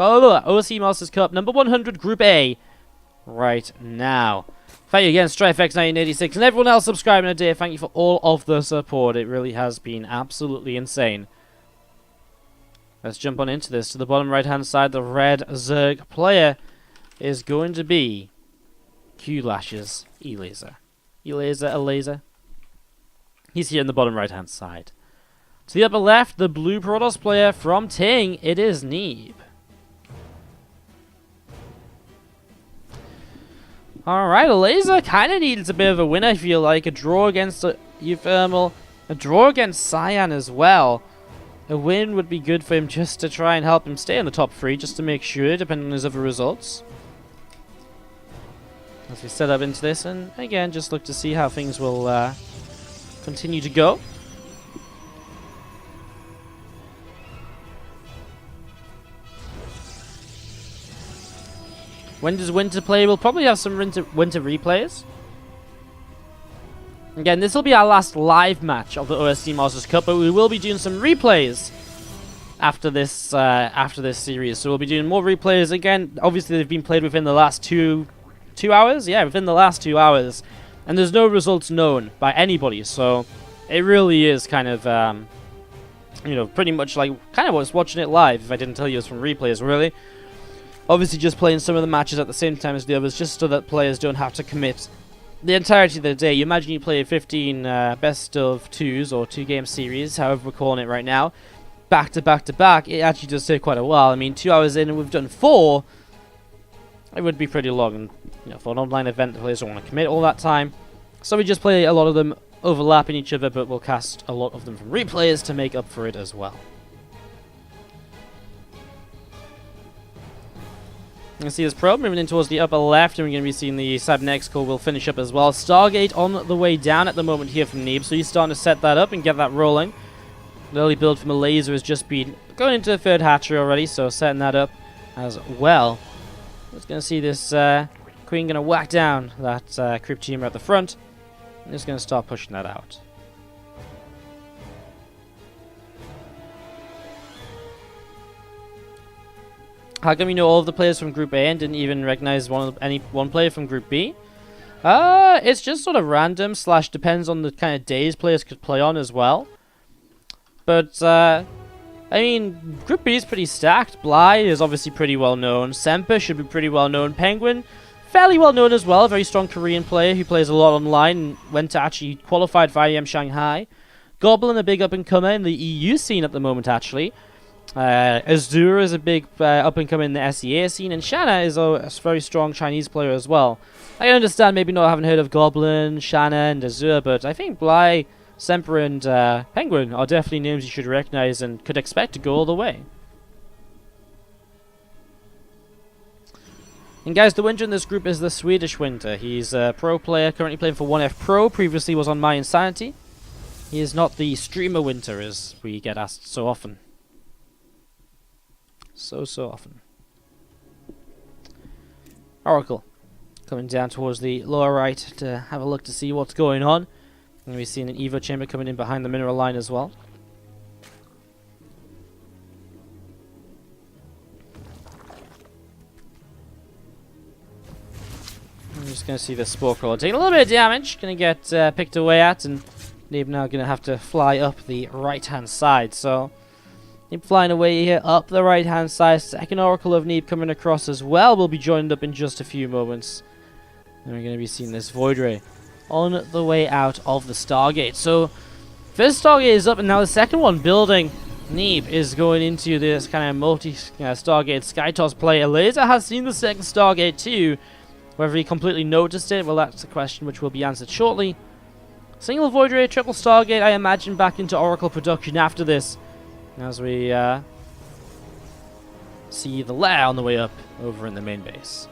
OSC Masters Cup number 100 Group A right now. Thank you again, StrifeX1986, and everyone else subscribing today. Thank you for all of the support. It really has been absolutely insane. Let's jump on into this. To the bottom right-hand side, the red Zerg player is going to be Q-Lash's Elazer. Elazer. He's here in the bottom right-hand side. To the upper left, the blue Protoss player from Ting, it is Neeb. Alright, Elazer kind of needs a bit of a win, I feel like. A draw against Euthermal, a draw against Cyan as well. A win would be good for him just to try and help him stay in the top 3, just to make sure, depending on his other results. As we set up into this, and again, just look to see how things will continue to go. When does winter play? We'll probably have some winter replays. Again, this will be our last live match of the OSC Masters Cup, but we will be doing some replays after this series. So we'll be doing more replays. Again, obviously they've been played within the last two hours. Yeah, within the last 2 hours, and there's no results known by anybody. So it really is kind of, you know, pretty much like kind of was watching it live. If I didn't tell you it was from replays, really. Obviously, just playing some of the matches at the same time as the others, just so that players don't have to commit the entirety of the day. You imagine you play 15 best of 2s or 2-game series, however we're calling it right now, back to back to back. It actually does take quite a while. I mean, 2 hours in and we've done 4. It would be pretty long, and you know, for an online event, the players don't want to commit all that time. So we just play a lot of them overlapping each other, but we'll cast a lot of them from replays to make up for it as well. You can see this probe moving in towards the upper left, and we're going to be seeing the Cybernetics core will finish up as well. Stargate on the way down at the moment here from Neeb, so he's starting to set that up and get that rolling. The early build from Elazer has just been going into the third hatchery already, so setting that up as well. Just going to see this Queen going to whack down that Crypt Teamer at the front, and just going to start pushing that out. How come you know all of the players from Group A and didn't even recognize one player from Group B? It's just sort of random / depends on the kind of days players could play on as well. But I mean, Group B is pretty stacked. Bly is obviously pretty well known. Semper should be pretty well known. Penguin, fairly well known as well. A very strong Korean player who plays a lot online and went to actually qualified for IEM Shanghai. Goblin, a big up and comer in the EU scene at the moment actually. Azure is a big up-and-coming in the SEA scene, and Shanna is a very strong Chinese player as well. I understand maybe not having heard of Goblin, Shanna, and Azure, but I think Bly, Semper, and Penguin are definitely names you should recognize and could expect to go all the way. And guys, the winter in this group is the Swedish winter. He's a pro player, currently playing for 1F Pro, previously was on My Insanity. He is not the streamer winter, as we get asked so often. So often. Oracle coming down towards the lower right to have a look to see what's going on. And we've seen an Evo chamber coming in behind the mineral line as well. I'm just going to see the Spore Crawler taking a little bit of damage. Going to get picked away at, and Neeb now going to have to fly up the right-hand side. So Neeb flying away here up the right-hand side. Second Oracle of Neeb coming across as well. Will be joined up in just a few moments. And we're going to be seeing this Void Ray on the way out of the Stargate. So first Stargate is up, and now the second one building. Neeb is going into this kind of multi-Stargate Skytoss play. Elazer has seen the second Stargate too. Whether he completely noticed it, well, that's a question which will be answered shortly. Single Void Ray, triple Stargate, I imagine back into Oracle production after this, as we see the lair on the way up over in the main base.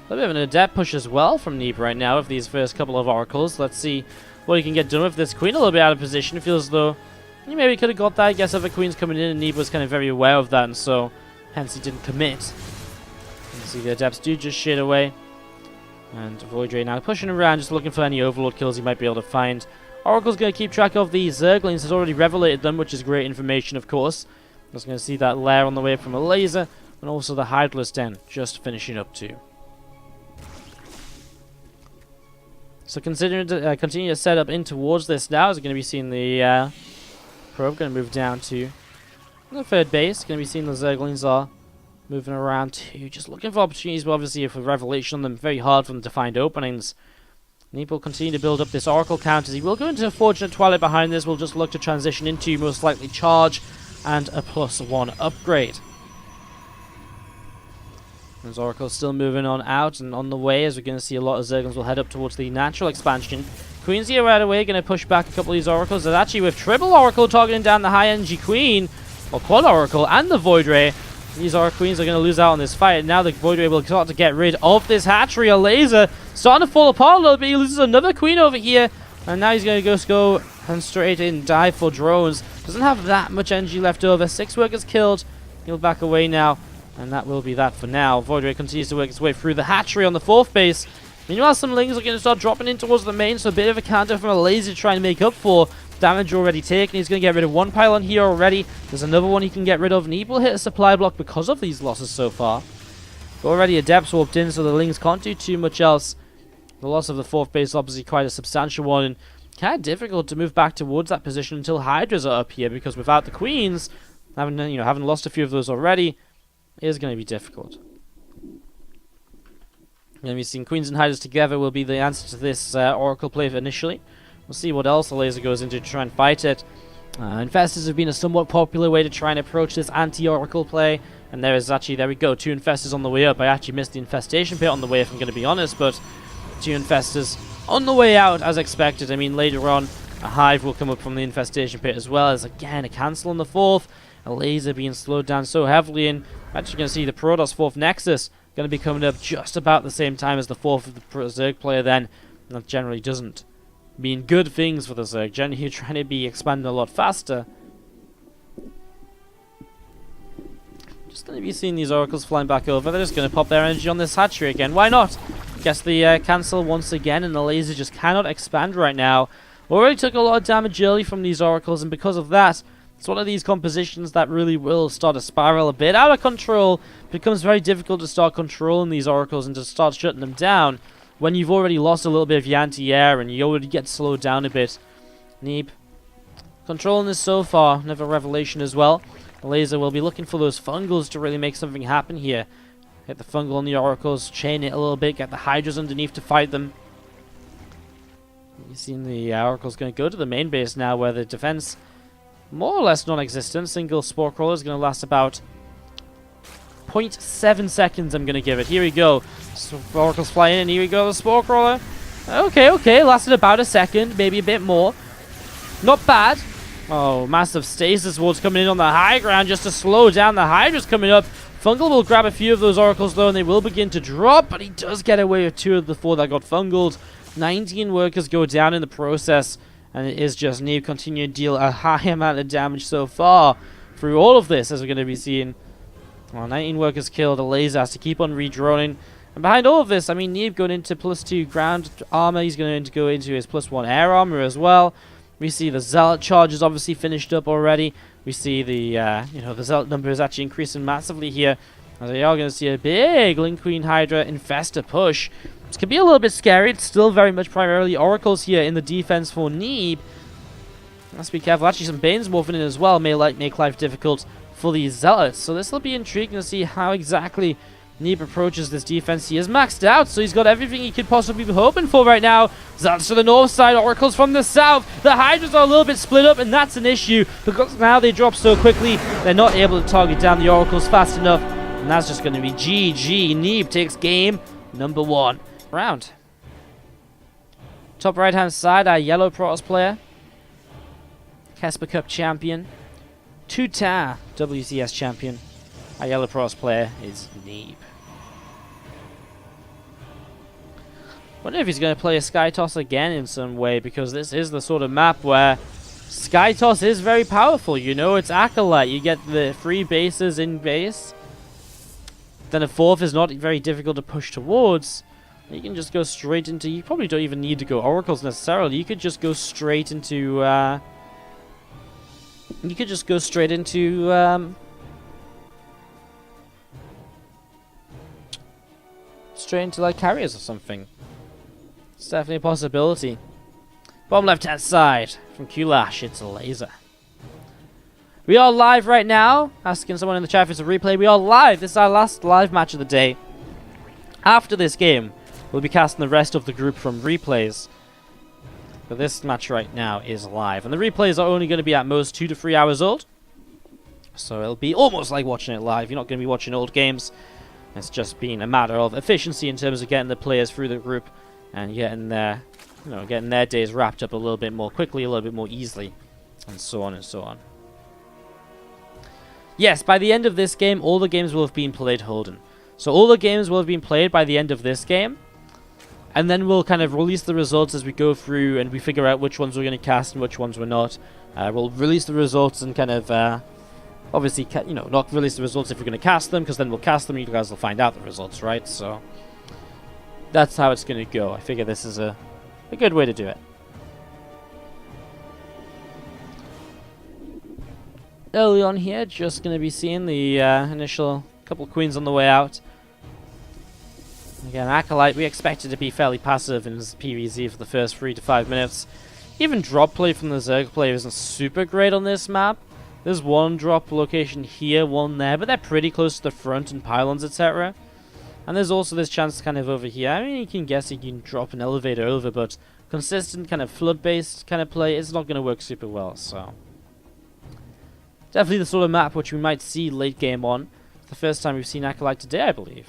A bit of an adept push as well from Neeb right now with these first couple of Oracles. Let's see what he can get done with this Queen. A little bit out of position. It feels as though he maybe could have got that. I guess other Queens coming in, and Neeb was kind of very aware of that, and so hence he didn't commit. You can see the Adepts do just shade away. And Void Ray now pushing around, just looking for any Overlord kills he might be able to find. Oracle's going to keep track of the Zerglings, has already revelated them, which is great information, of course. Just going to see that lair on the way from Elazer, and also the Hydralisk Den just finishing up too. So considering to continue to set up in towards this now, is going to be seeing the probe going to move down to the third base. Going to be seeing the Zerglings are moving around too, just looking for opportunities, but obviously for revelation on them, very hard for them to find openings. Neeb will continue to build up this Oracle count as he will go into a Fortunate Twilight behind this. We'll just look to transition into most likely Charge and a +1 upgrade. As Oracle's still moving on out and on the way, as we're going to see a lot of Zerglings will head up towards the natural expansion. Queen's here right away, going to push back a couple of these Oracles. And actually with triple Oracle targeting down the high energy Queen, or Quad Oracle, and the Void Ray. These Queens are going to lose out on this fight. And now the Void Ray will start to get rid of this hatchery. Elazer starting to fall apart a little bit. He loses another Queen over here. And now he's going to go and straight in dive for drones. Doesn't have that much energy left over. 6 workers killed. He'll back away now. And that will be that for now. Void Ray continues to work its way through the hatchery on the 4th base. Meanwhile, some Lings are going to start dropping in towards the main. So a bit of a counter from Elazer trying to make up for damage already taken. He's going to get rid of one pylon here already. There's another one he can get rid of. Neeb will hit a supply block because of these losses so far. But already Adepts warped in, so the Lings can't do too much else. The loss of the 4th base is obviously quite a substantial one, and kind of difficult to move back towards that position until Hydras are up here, because without the Queens, having lost a few of those already, is going to be difficult. Going to be seeing Queens and Hydras together will be the answer to this Oracle play initially. We'll see what else Elazer goes into to try and fight it. Infestors have been a somewhat popular way to try and approach this anti-Oracle play. And there we go, 2 Infestors on the way up. I actually missed the Infestation pit on the way, if I'm going to be honest, but 2 Infestors on the way out as expected. I mean, later on, a Hive will come up from the Infestation pit as well as, again, a cancel on the 4th. Elazer being slowed down so heavily, and actually going to see the Protoss 4th Nexus going to be coming up just about the same time as the 4th of the Zerg player then. And that generally doesn't mean good things for the Zerg. Generally, you're trying to be expanding a lot faster. Just going to be seeing these Oracles flying back over. They're just going to pop their energy on this hatchery again. Why not? Guess the cancel once again, and the Elazer just cannot expand right now. Already took a lot of damage early from these Oracles, and because of that, it's one of these compositions that really will start to spiral a bit out of control. It becomes very difficult to start controlling these Oracles and to start shutting them down when you've already lost a little bit of your anti-air and you already get slowed down a bit. Neeb controlling this so far. Another revelation as well. Elazer will be looking for those fungals to really make something happen here. Hit the fungal on the Oracles, chain it a little bit, get the Hydras underneath to fight them. You've seen the Oracle's going to go to the main base now, where the defense more or less non-existent. Single Spore Crawler is going to last about 0.7 seconds, I'm going to give it. Here we go. So Oracles fly in, and here we go, the Spore Crawler. Okay, lasted about a second, maybe a bit more. Not bad. Oh, massive Stasis Wards coming in on the high ground just to slow down the Hydras coming up. Fungal will grab a few of those Oracles though, and they will begin to drop, but he does get away with 2 of the 4 that got fungaled. 19 workers go down in the process, and it is just Neeb continuing to deal a high amount of damage so far through all of this, as we're going to be seeing. Well, 19 workers killed. Elazer has to keep on redroning. And behind all of this, I mean, Neeb going into +2 ground armor. He's going to go into his +1 air armor as well. We see the Zealot charge is obviously finished up already. We see the, the Zealot number is actually increasing massively here. As we are going to see a big Link Queen Hydra Infestor push. This could be a little bit scary. It's still very much primarily Oracles here in the defense for Neeb. Let's be careful. Actually, some Banes morphing in as well may make life difficult for these Zealots. So this will be intriguing to see how exactly Neeb approaches this defense. He is maxed out, so he's got everything he could possibly be hoping for right now. Zealots to the north side, Oracles from the south. The Hydras are a little bit split up, and that's an issue because now they drop so quickly, they're not able to target down the Oracles fast enough. And that's just going to be GG. Neeb takes game number 1. Round. Top right hand side, our yellow Protoss player. Casper Cup champion. 2-time WCS champion. Our yellow Protoss player is Neeb. Wonder if he's going to play a Sky Toss again in some way, because this is the sort of map where Sky Toss is very powerful. You know, it's Acolyte. You get the 3 bases in base. Then a 4th is not very difficult to push towards. You can just go straight into... You probably don't even need to go oracles necessarily. You could just go straight into... you could just go straight into... straight into like carriers or something. It's definitely a possibility. Bottom left hand side from Kulash, it's Elazer. We are live right now. Asking someone in the chat if it's a replay. We are live. This is our last live match of the day. After this game, we'll be casting the rest of the group from replays. But this match right now is live. And the replays are only going to be at most 2 to 3 hours old. So it'll be almost like watching it live. You're not going to be watching old games. It's just been a matter of efficiency in terms of getting the players through the group and getting their, getting their days wrapped up a little bit more quickly, a little bit more easily, and so on and so on. Yes, by the end of this game, all the games will have been played, Holden. So all the games will have been played by the end of this game, and then we'll kind of release the results as we go through and we figure out which ones we're going to cast and which ones we're not. We'll release the results and kind of, obviously, not release the results if we're going to cast them, because then we'll cast them and you guys will find out the results, right? So that's how it's going to go. I figure this is a good way to do it. Early on here, just going to be seeing the initial couple of queens on the way out. Again, Acolyte, we expect it to be fairly passive in PvZ for the first 3 to 5 minutes. Even drop play from the Zerg player isn't super great on this map. There's one drop location here, one there, but they're pretty close to the front and pylons, etc. And there's also this chance kind of over here. I mean, you can guess you can drop an elevator over, but consistent kind of flood-based kind of play is not going to work super well, so... Definitely the sort of map which we might see late game on. It's the first time we've seen Acolyte today, I believe.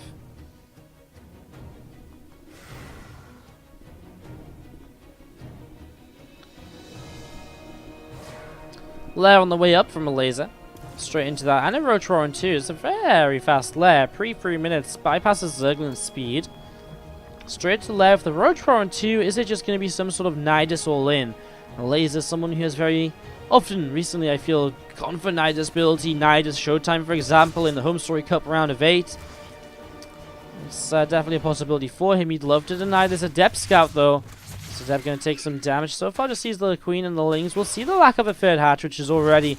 Lair on the way up from Elazer. Straight into that. And a Roach Roaring too. It's a very fast Lair. Pre-3 minutes. Bypasses Zerglin's speed. Straight to Lair with the Roach Roaring 2. Is it just going to be some sort of Nidus all in? Elazer, someone who has very often recently, I feel, gone for Nidus ability. Nidus Showtime, for example, in the Home Story Cup round of 8. It's definitely a possibility for him. He'd love to deny this. A Depth Scout, though. So Deb going to take some damage. So far, just sees the Queen and the Lings. We'll see the lack of a third hatch, which is already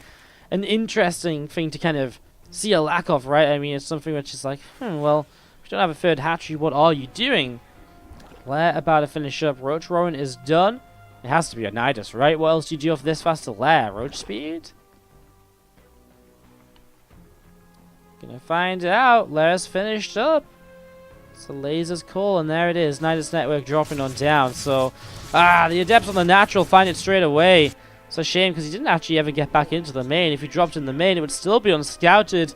an interesting thing to kind of see a lack of, right? I mean, it's something which is like, well, if you don't have a third hatchery, what are you doing? Lair about to finish up. Roach Rowan is done. It has to be a Nidus, right? What else do you do off this fast to Lair? Roach speed? Gonna find out. Lair's finished up. It's the Elazer's call, and there it is. Nidus Network dropping on down. So, the Adepts on the natural find it straight away. It's a shame because he didn't actually ever get back into the main. If he dropped in the main, it would still be unscouted.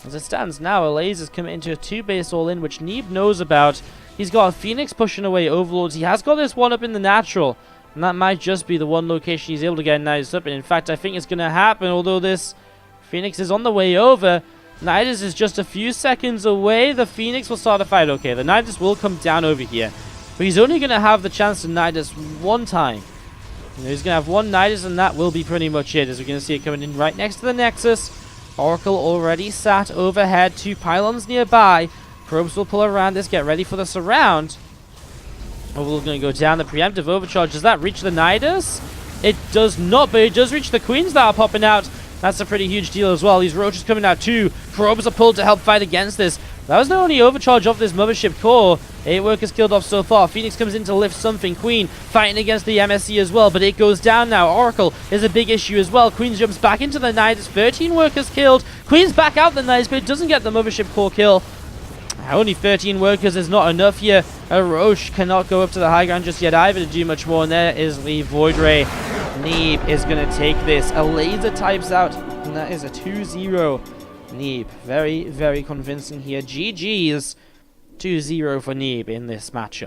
As it stands now, Elazer's coming into a 2-base all-in, which Neeb knows about. He's got a Phoenix pushing away Overlords. He has got this one up in the natural, and that might just be the one location he's able to get Nidus up in. In fact, I think it's going to happen, although this Phoenix is on the way over. Nidus is just a few seconds away. The Phoenix will start a fight. Okay, the Nidus will come down over here, but he's only going to have the chance to Nidus one time. He's going to have one Nidus, and that will be pretty much it, as we're going to see it coming in right next to the Nexus. Oracle already sat overhead, 2 pylons nearby. Probes will pull around this, get ready for the surround. Overlord going to go down. The preemptive overcharge, does that reach the Nidus? It does not, but it does reach the Queens that are popping out. That's a pretty huge deal as well. These roaches coming out too. Probes are pulled to help fight against this. That was the only overcharge of this mothership core. 8 workers killed off so far. Phoenix comes in to lift something. Queen fighting against the MSC as well, but it goes down now. Oracle is a big issue as well. Queen jumps back into the Nidus. 13 workers killed. Queen's back out the Nidus, but it doesn't get the mothership core kill. Only 13 workers is not enough here. A Roche cannot go up to the high ground just yet either to do much more, and there is the Void Ray. Neeb is going to take this. Elazer types out, and that is a 2-0 Neeb. Very, very convincing here. GG's 2-0 for Neeb in this matchup.